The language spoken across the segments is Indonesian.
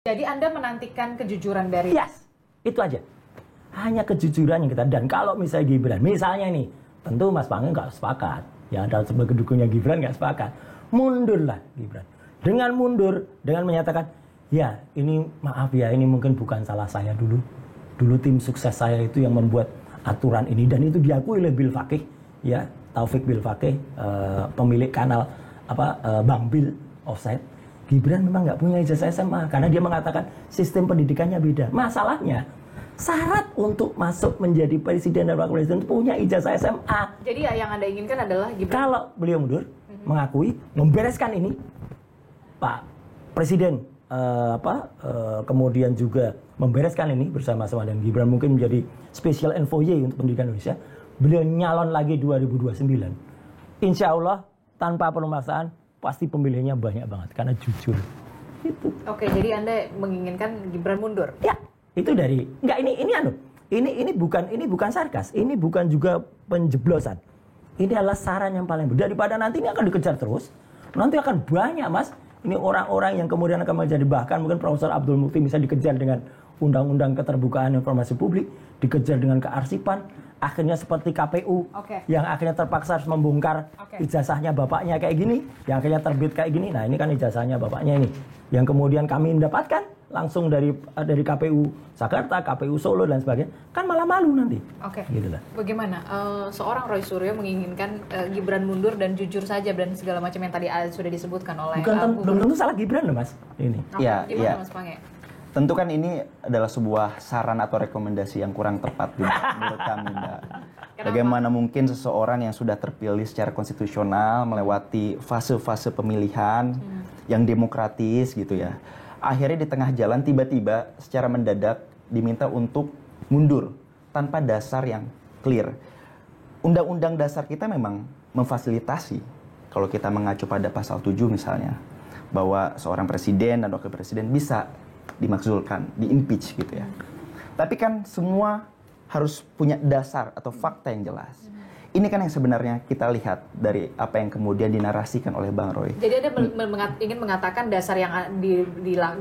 Jadi Anda menantikan kejujuran dari... Yes, itu aja. Hanya kejujuran yang kita. Dan kalau misalnya Gibran, misalnya nih, tentu Mas Pange nggak sepakat. Ya, ada sebagai pendukungnya Gibran nggak sepakat. Mundurlah Gibran. Dengan mundur, dengan menyatakan, ya ini maaf ya, ini mungkin bukan salah saya dulu. Dulu tim sukses saya itu yang membuat aturan ini. Dan itu diakui oleh Bil Fakih, ya, Taufik Bil Fakih, pemilik kanal Bang Bil Offside. Gibran memang nggak punya ijazah SMA karena dia mengatakan sistem pendidikannya beda. Masalahnya syarat untuk masuk menjadi presiden dan wakil presiden punya ijazah SMA. Jadi yang Anda inginkan adalah Gibran. Kalau beliau mundur, mengakui, membereskan ini, Pak Presiden, kemudian juga membereskan ini bersama-sama dengan Gibran mungkin menjadi special envoy untuk pendidikan Indonesia. Beliau nyalon lagi 2029. Insya Allah tanpa perlumbaan pasti pemilihnya banyak banget karena jujur. Itu. Oke, jadi Anda menginginkan Gibran mundur? Ya, itu dari enggak ini bukan sarkas, ini bukan juga penjeblosan. Ini adalah saran yang paling benar daripada nanti ini akan dikejar terus. Nanti akan banyak, Mas. Ini orang-orang yang kemudian akan menjadi bahkan mungkin Profesor Abdul Mukti bisa dikejar dengan Undang-Undang Keterbukaan Informasi Publik, dikejar dengan kearsipan. Akhirnya seperti KPU, yang akhirnya terpaksa harus membongkar ijazahnya bapaknya kayak gini, yang akhirnya terbit kayak gini. Nah ini kan ijazahnya bapaknya ini, yang kemudian kami mendapatkan langsung dari KPU Jakarta, KPU Solo dan sebagainya, kan malah malu nanti. Gitu lah. Bagaimana seorang Roy Suryo menginginkan Gibran mundur dan jujur saja dan segala macam yang tadi sudah disebutkan oleh... Belum tentu salah Gibran loh Mas. Ini. Gimana Mas Pange? Tentu kan ini adalah sebuah saran atau rekomendasi yang kurang tepat menurut kami, Mbak. Bagaimana mungkin seseorang yang sudah terpilih secara konstitusional melewati fase-fase pemilihan yang demokratis gitu ya. Akhirnya di tengah jalan tiba-tiba secara mendadak diminta untuk mundur tanpa dasar yang clear. Undang-undang dasar kita memang memfasilitasi kalau kita mengacu pada pasal 7 misalnya bahwa seorang presiden dan wakil presiden bisa dimakzulkan, di-impeach gitu ya. Tapi kan semua harus punya dasar atau fakta yang jelas. Ini kan yang sebenarnya kita lihat dari apa yang kemudian dinarasikan oleh Bang Roy. Jadi Anda ingin mengatakan dasar yang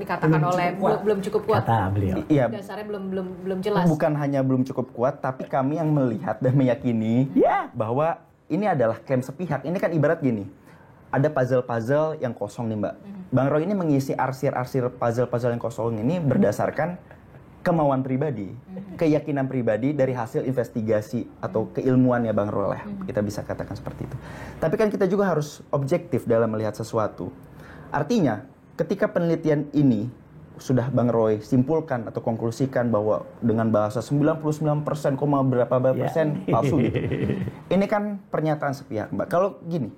dikatakan belum cukup kuat. Kata beliau. Iya. Dasarnya belum jelas. Bukan hanya belum cukup kuat, tapi kami yang melihat dan meyakini bahwa ini adalah klaim sepihak. Ini kan ibarat gini. Ada puzzle-puzzle yang kosong nih Mbak. Bang Roy ini mengisi arsir-arsir puzzle-puzzle yang kosong ini berdasarkan kemauan pribadi, keyakinan pribadi dari hasil investigasi atau keilmuannya Bang Roy lah. Kita bisa katakan seperti itu. Tapi kan kita juga harus objektif dalam melihat sesuatu. Artinya, ketika penelitian ini sudah Bang Roy simpulkan atau konklusikan bahwa dengan bahasa 99%, berapa persen palsu gitu. Ini kan pernyataan sepihak Mbak. Kalau gini,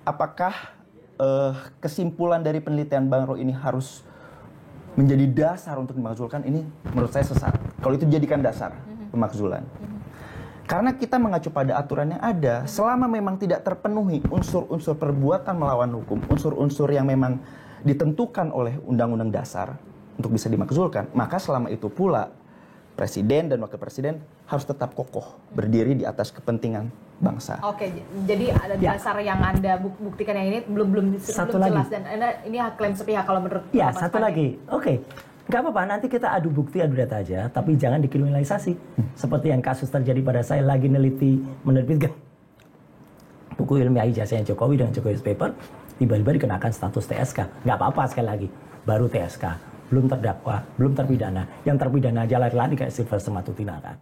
apakah kesimpulan dari penelitian Bang Roy ini harus menjadi dasar untuk dimakzulkan? Ini menurut saya sesat. Kalau itu dijadikan dasar pemakzulan. Karena kita mengacu pada aturan yang ada, selama memang tidak terpenuhi unsur-unsur perbuatan melawan hukum, unsur-unsur yang memang ditentukan oleh Undang-Undang Dasar untuk bisa dimakzulkan, maka selama itu pula Presiden dan Wakil Presiden harus tetap kokoh berdiri di atas kepentingan bangsa. Oke, jadi ada dasar yang Anda buktikan yang ini belum jelas dan ini klaim sepihak kalau menurut ya satu lagi. Oke, nggak apa-apa. Nanti kita adu bukti, adu data aja, tapi jangan dikriminalisasi. Seperti yang kasus terjadi pada saya lagi menerbitkan buku ilmiah ijazahnya Jokowi dengan Jokowi's Paper, tiba-tiba dikenakan status TSK. Nggak apa-apa sekali lagi, baru TSK. Belum terdakwa, belum terpidana. Yang terpidana aja lari-lari kayak Silver Sematutina kan.